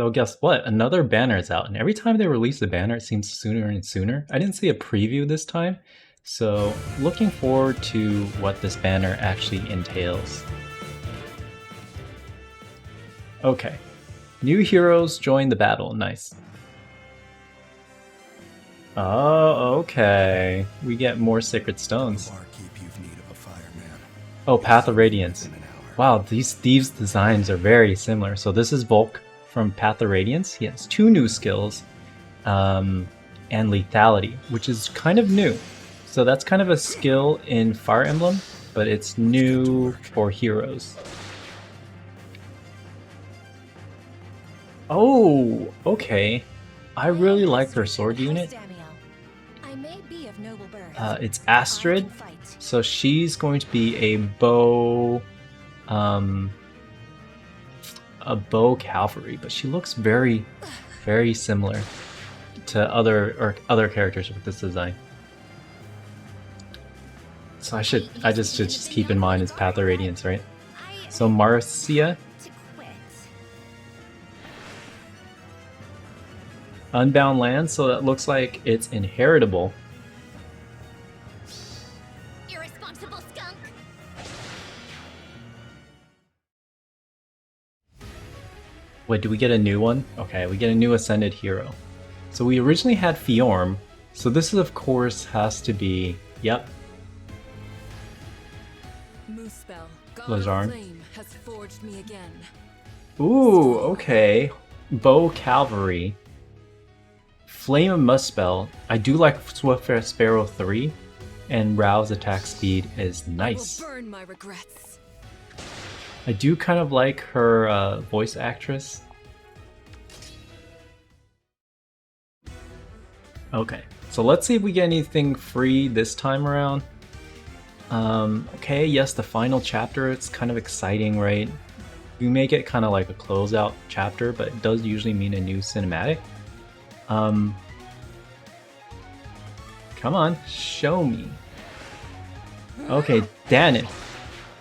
So guess what? Another banner is out, and every time they release a banner, it seems sooner and sooner. I didn't see a preview this time, so looking forward to what this banner actually entails. Okay, new heroes join the battle. Nice. Oh, okay. We get more sacred stones. Oh, Path of Radiance. Wow, these thieves' designs are very similar. So this is Volk from Path of Radiance. He has 2 new skills, and lethality, which is kind of new. So that's kind of a skill in Fire Emblem, but it's new for heroes. Oh, okay. I really like her sword unit. It's Astrid, so she's going to be a bow cavalry, but she looks very, very similar to other characters with this design. So I just should keep in mind his Path of Radiance, right? So Marcia, Unbound Lance, so that looks like it's inheritable. Irresponsible skunk. Wait, do we get a new one? Okay, we get a new Ascended hero. So we originally had Fiorm, so this is of course has to be, yep, Laegjarn. Ooh, okay. Bow Cavalry. Flame of Muspel. I do like Swift Sparrow 3, and Rouse attack speed is nice. I do kind of like her voice actress. Okay, so let's see if we get anything free this time around. Okay, yes, the final chapter, it's kind of exciting, right? You may get kind of like a closeout chapter, but it does usually mean a new cinematic. Come on, show me. Okay, Danith.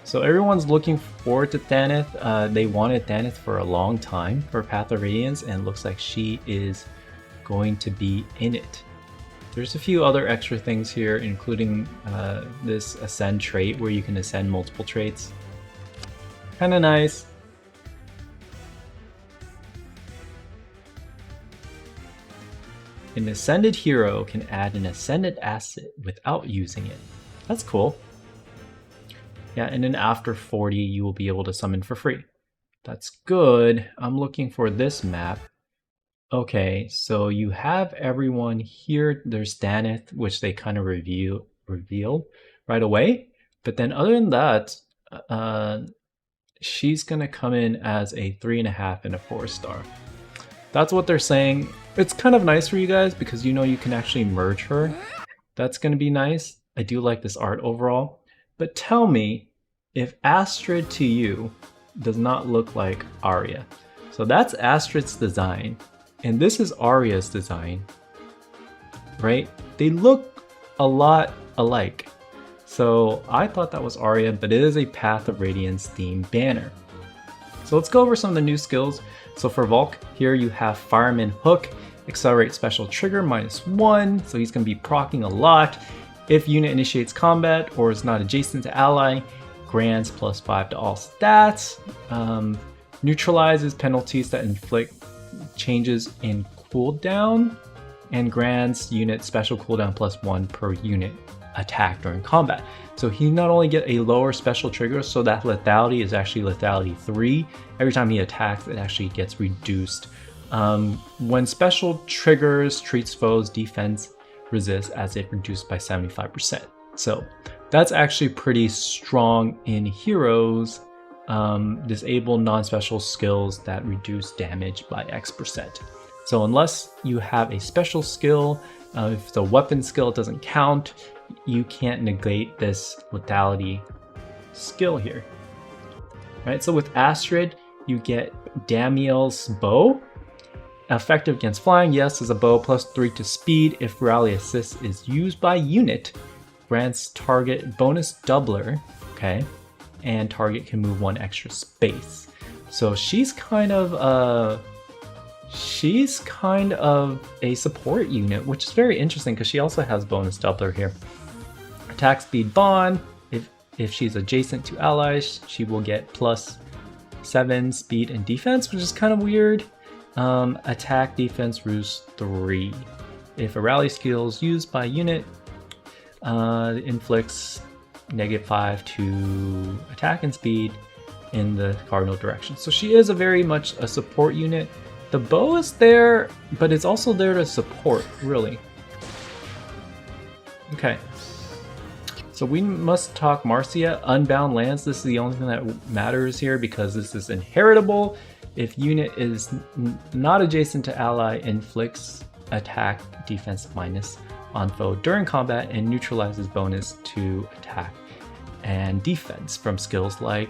So everyone's looking forward to Danith. They wanted Danith for a long time for Path of Radiance, and it looks like she is going to be in it. There's a few other extra things here, including this Ascend trait where you can ascend multiple traits. Kinda nice. An Ascended hero can add an Ascended asset without using it. That's cool. Yeah, and then after 40, you will be able to summon for free. That's good. I'm looking for this map. Okay, so you have everyone here. There's Danith, which they kind of reveal right away. But then other than that, she's going to come in as a 3.5 and a 4-star. That's what they're saying. It's kind of nice for you guys because you know you can actually merge her. That's going to be nice. I do like this art overall. But tell me if Astrid to you does not look like Arya. So that's Astrid's design. And this is Arya's design, right? They look a lot alike. So I thought that was Arya, but it is a Path of Radiance themed banner. So let's go over some of the new skills. So for Volk, here you have Fireman Hook, Accelerate Special Trigger -1, so he's going to be proccing a lot. If unit initiates combat or is not adjacent to ally, grants +5 to all stats. Neutralizes penalties that inflict changes in cooldown, and grants unit special cooldown +1 per unit attack during combat. So he not only get a lower special trigger, so that lethality is actually lethality 3. Every time he attacks, it actually gets reduced. When special triggers, treats foes defense resist as it reduced by 75%. So that's actually pretty strong in heroes. Disable non-special skills that reduce damage by X%. So unless you have a special skill, if it's a weapon skill, it doesn't count. You can't negate this lethality skill here. Right, so with Astrid, you get Damiel's bow. Effective against flying, yes, is a bow +3 to speed. If rally assist is used by unit, grants target bonus doubler, okay? And target can move 1 extra space. So she's kind of she's kind of a support unit, which is very interesting because she also has bonus doubler here. Attack speed bond. If she's adjacent to allies, she will get +7 speed and defense, which is kind of weird. Attack defense ruse 3. If a rally skill is used by unit, inflicts -5 to attack and speed in the cardinal direction. So she is a very much a support unit. The bow is there, but it's also there to support, really. Okay. So we must talk Marcia, Unbound Lance. This is the only thing that matters here because this is inheritable. If unit is not adjacent to ally, inflicts attack defense minus on foe during combat and neutralizes bonus to attack and defense from skills like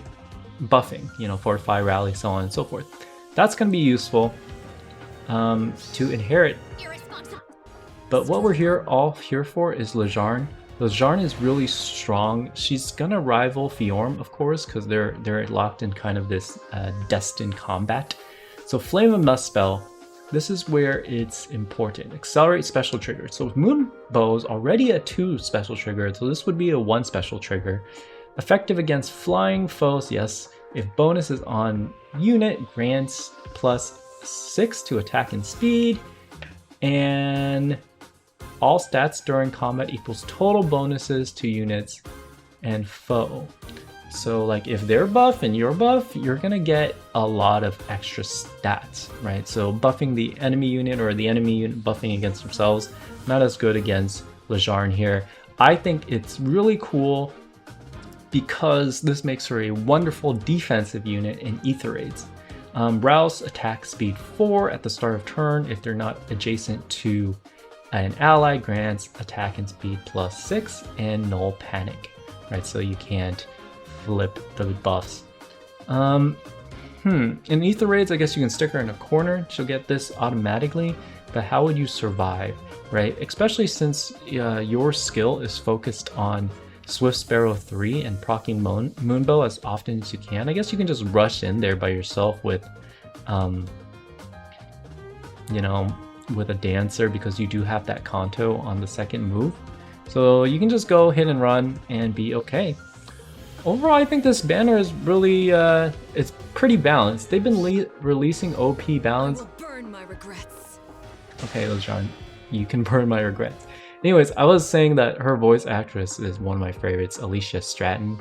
buffing, fortify, rally, so on and so forth. That's going to be useful to inherit. But what we're all here for is Laegjarn. Laegjarn is really strong. She's gonna rival Fiorm, of course, because they're locked in kind of this destined combat. So Flame of Must spell, this is where it's important. Accelerate special trigger. So Moon Bow is already a 2 special trigger, so this would be a 1 special trigger. Effective against flying foes, yes. If bonus is on unit, grants +6 to attack and speed, and all stats during combat equals total bonuses to units and foe. So like if they're buff and you're buff, you're gonna get a lot of extra stats, right? So buffing the enemy unit or the enemy unit buffing against themselves, not as good against Laegjarn here. I think it's really cool because this makes her a wonderful defensive unit in Ether Raids. Rouse attack speed 4 at the start of turn if they're not adjacent to an ally, grants attack and speed +6 and null panic, right? So you can't flip the buffs. In Ether Raids, I guess you can stick her in a corner. She'll get this automatically, but how would you survive, right? Especially since your skill is focused on Swift Sparrow 3 and proccing Moonbow as often as you can. I guess you can just rush in there by yourself with, with a dancer because you do have that Kanto on the second move. So you can just go hit and run and be okay. Overall, I think this banner is really, it's pretty balanced. They've been releasing OP balance. I will burn my regrets. Okay, Laegjarn, you can burn my regrets. Anyways, I was saying that her voice actress is one of my favorites, Alicia Stratton,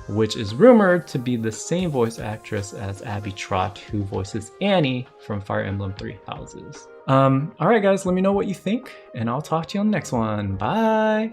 which is rumored to be the same voice actress as Abby Trott, who voices Annie from Fire Emblem 3 Houses. Alright guys, let me know what you think, and I'll talk to you on the next one. Bye!